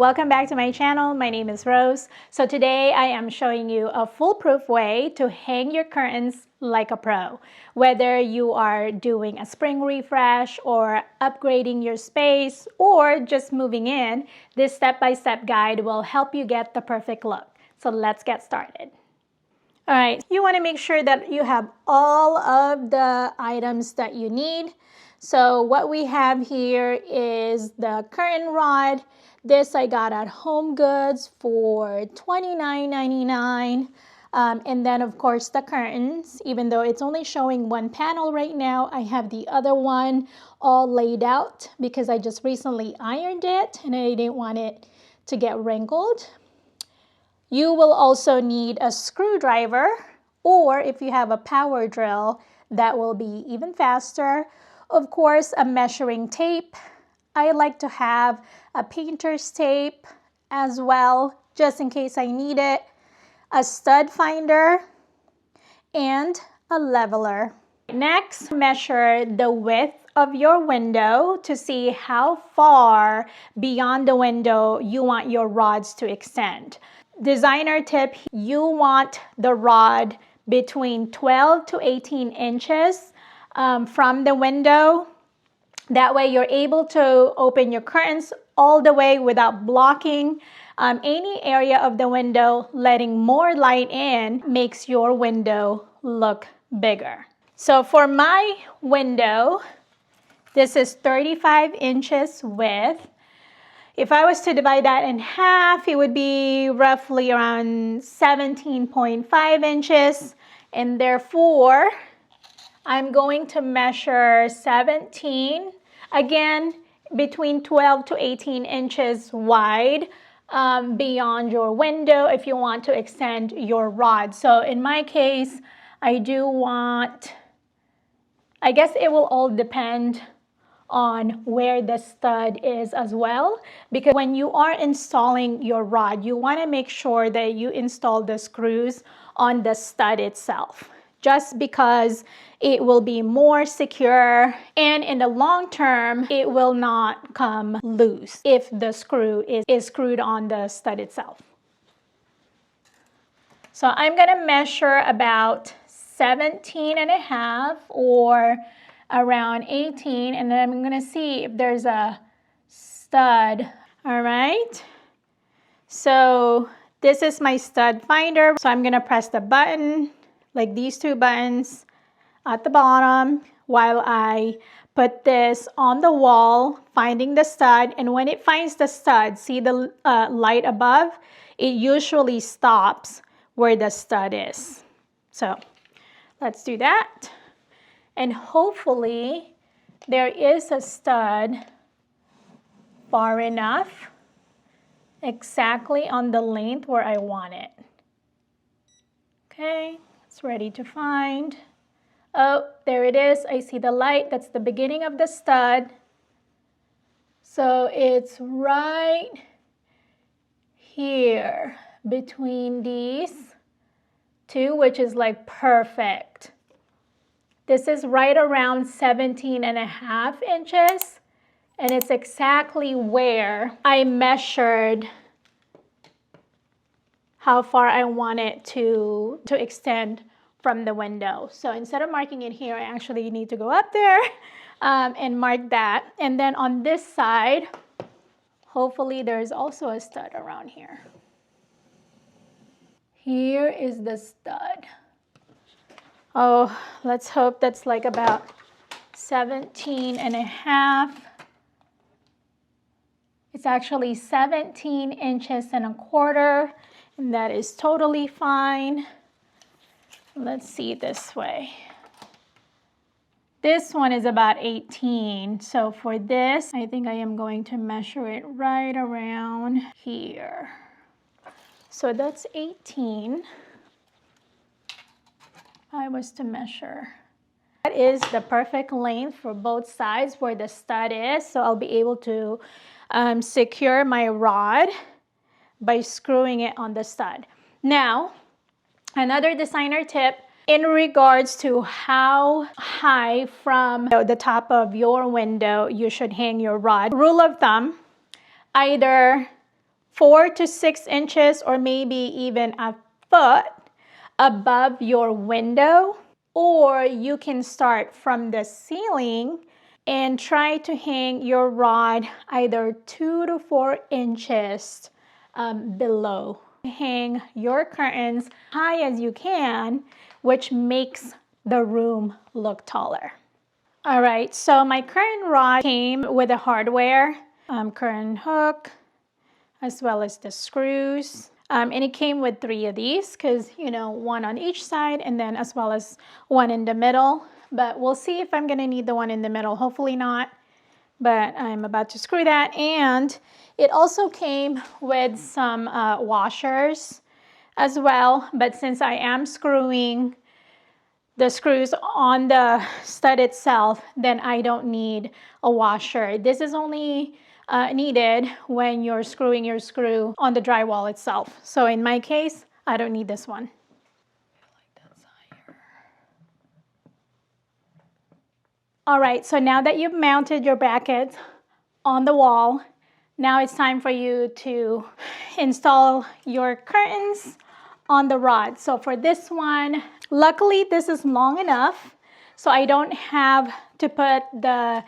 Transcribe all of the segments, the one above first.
welcome back to my channel. My name is Rose. So today I am showing you a foolproof way to hang your curtains like a pro. Whether you are doing a spring refresh or upgrading your space or just moving in, this step-by-step guide will help you get the perfect look. So let's get started. All right, you want to make sure that you have all of the items that you need. So what we have here is the curtain rod. This I got at Home Goods for $29.99. And then of course the curtains, even though it's only showing one panel right now, I have the other one all laid out because I just recently ironed it and I didn't want it to get wrinkled. You will also need a screwdriver, or if you have a power drill, that will be even faster. Of course, a measuring tape. I like to have a painter's tape as well, just in case I need it. A stud finder and a leveler. Next, measure the width of your window to see how far beyond the window you want your rods to extend. Designer tip, you want the rod between 12 to 18 inches from the window. That way you're able to open your curtains all the way without blocking any area of the window. Letting more light in makes your window look bigger. So for my window, this is 35 inches width. If I was to divide that in half, it would be roughly around 17.5 inches. And therefore, I'm going to measure 17, again, between 12 to 18 inches wide beyond your window if you want to extend your rod. So in my case, I do want, I guess it will all depend on where the stud is as well, because when you are installing your rod, you want to make sure that you install the screws on the stud itself, just because it will be more secure, and in the long term it will not come loose if the screw is screwed on the stud itself. So I'm going to measure about 17.5 or around 18, and then I'm going to see if there's a stud. All right, so this is my stud finder. So I'm going to press the button, like these two buttons at the bottom, while I put this on the wall, finding the stud. And when it finds the stud, see the light above? It usually stops where the stud is. So let's do that. And hopefully there is a stud far enough, exactly on the length where I want it. Okay, it's ready to find. Oh, there it is. I see the light. That's the beginning of the stud. So it's right here between these two, which is like perfect. This is right around 17.5 inches, and it's exactly where I measured how far I want it to extend from the window. So instead of marking it here, I actually need to go up there and mark that. And then on this side, hopefully there's also a stud around here. Here is the stud. Oh, let's hope that's like about 17.5. It's actually 17 inches and a quarter, and that is totally fine. Let's see this way. This one is about 18. So for this, I think I am going to measure it right around here. So that's 18. I was to measure. That is the perfect length for both sides where the stud is. So I'll be able to secure my rod by screwing it on the stud. Now, another designer tip in regards to how high from the top of your window you should hang your rod. Rule of thumb, either 4 to 6 inches or maybe even a foot above your window, or you can start from the ceiling and try to hang your rod either 2 to 4 inches below. Hang your curtains high as you can, which makes the room look taller. All right, so my curtain rod came with a hardware curtain hook as well as the screws. And it came with 3 of these because, you know, 1 on each side and then as well as 1 in the middle. But we'll see if I'm gonna need the 1 in the middle. Hopefully not, but I'm about to screw that. And it also came with some washers as well. But since I am screwing the screws on the stud itself, then I don't need a washer. This is only needed when you're screwing your screw on the drywall itself. So in my case, I don't need this one. All right, so now that you've mounted your brackets on the wall, now it's time for you to install your curtains on the rod. So for this one, luckily this is long enough so I don't have to put the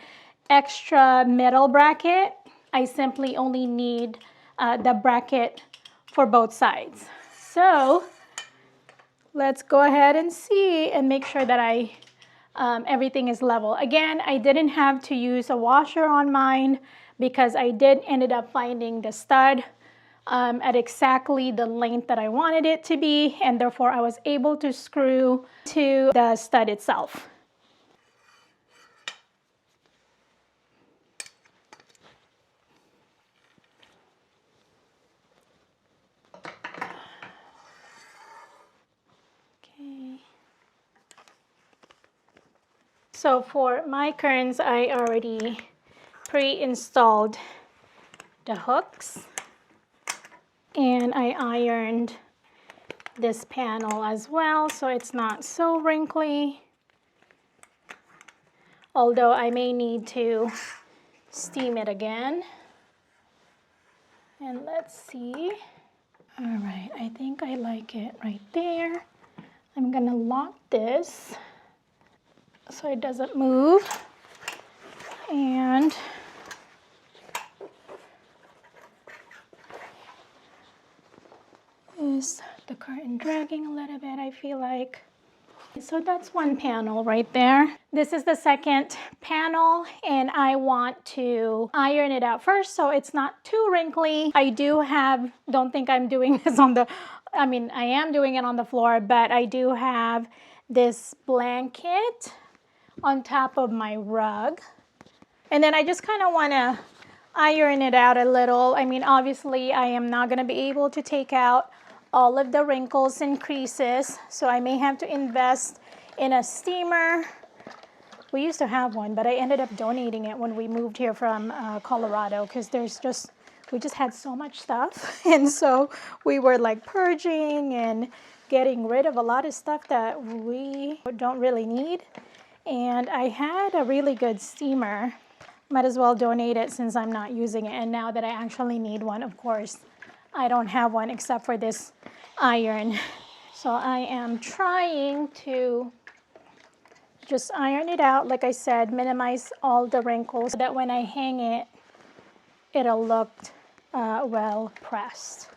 extra middle bracket. I simply only need the bracket for both sides. So let's go ahead and see and make sure that everything is level. Again, I didn't have to use a washer on mine because I did ended up finding the stud at exactly the length that I wanted it to be, and therefore I was able to screw to the stud itself. Okay. So for my curtains, I already pre-installed the hooks. And I ironed this panel as well, so it's not so wrinkly. Although I may need to steam it again. And let's see. All right, I think I like it right there. I'm gonna lock this so it doesn't move. And is the curtain dragging a little bit, I feel like. So that's one panel right there. This is the second panel, and I want to iron it out first so it's not too wrinkly. I don't think I'm doing this I am doing it on the floor, but I do have this blanket on top of my rug. And then I just kind of want to iron it out a little. I mean, obviously I am not going to be able to take out all of the wrinkles and creases, so I may have to invest in a steamer. We used to have one, but I ended up donating it when we moved here from Colorado because we just had so much stuff, and so we were like purging and getting rid of a lot of stuff that we don't really need. And I had a really good steamer. Might as well donate it since I'm not using it, and now that I actually need one, of course I don't have one except for this iron. So I am trying to just iron it out, like I said, minimize all the wrinkles so that when I hang it, it'll look well pressed.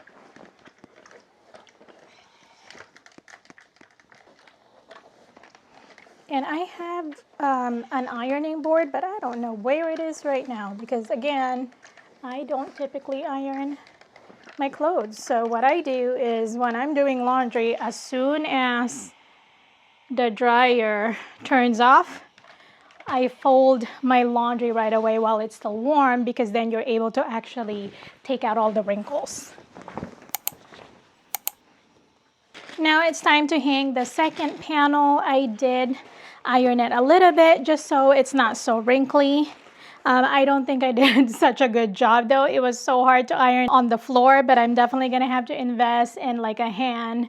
And I have an ironing board, but I don't know where it is right now because, again, I don't typically iron my clothes. So what I do is when I'm doing laundry, as soon as the dryer turns off, I fold my laundry right away while it's still warm because then you're able to actually take out all the wrinkles. Now it's time to hang the second panel. I did iron it a little bit just so it's not so wrinkly. I don't think I did such a good job though. It was so hard to iron on the floor, but I'm definitely gonna have to invest in like a hand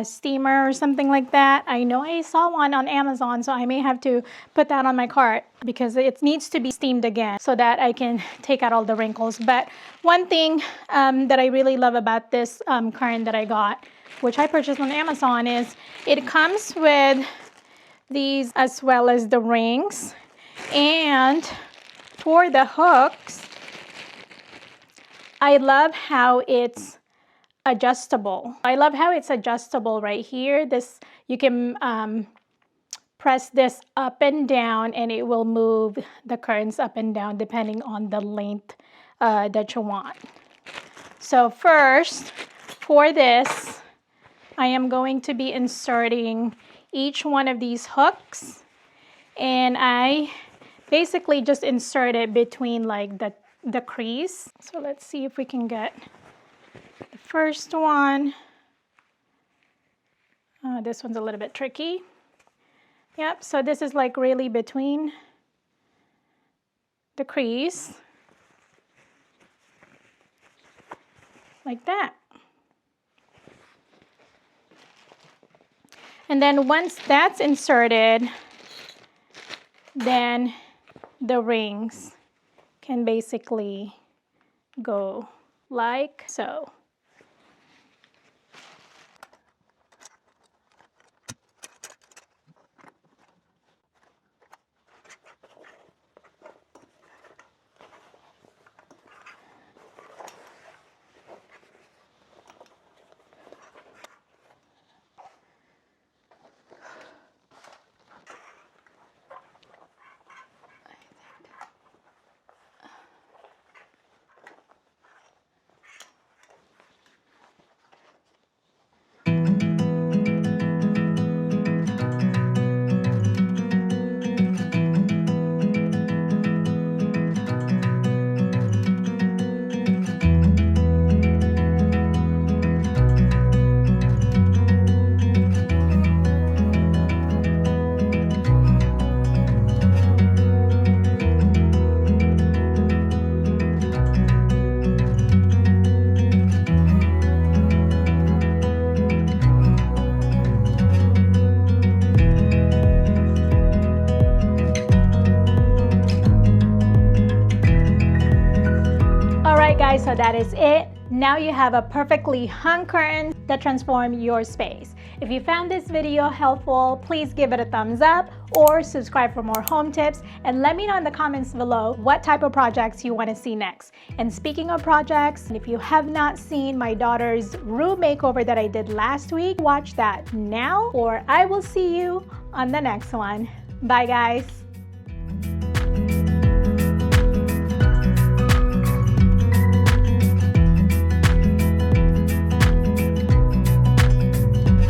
steamer or something like that. I know I saw one on Amazon, so I may have to put that on my cart because it needs to be steamed again so that I can take out all the wrinkles. But one thing that I really love about this curtain that I got, which I purchased on Amazon, is it comes with these as well as the rings. And for the hooks, I love how it's adjustable. I love how it's adjustable right here. This, you can press this up and down and it will move the curtains up and down depending on the length that you want. So first, for this, I am going to be inserting each one of these hooks, and I basically just insert it between like the crease. So let's see if we can get the first one. This one's a little bit tricky. Yep, so this is like really between the crease, like that. And then once that's inserted, then the rings can basically go like so. Guys, so that is it. Now you have a perfectly hung curtain that transform your space. If you found this video helpful, please give it a thumbs up or subscribe for more home tips, and let me know in the comments below what type of projects you want to see next. And speaking of projects, if you have not seen my daughter's room makeover that I did last week, watch that now, or I will see you on the next one. Bye guys.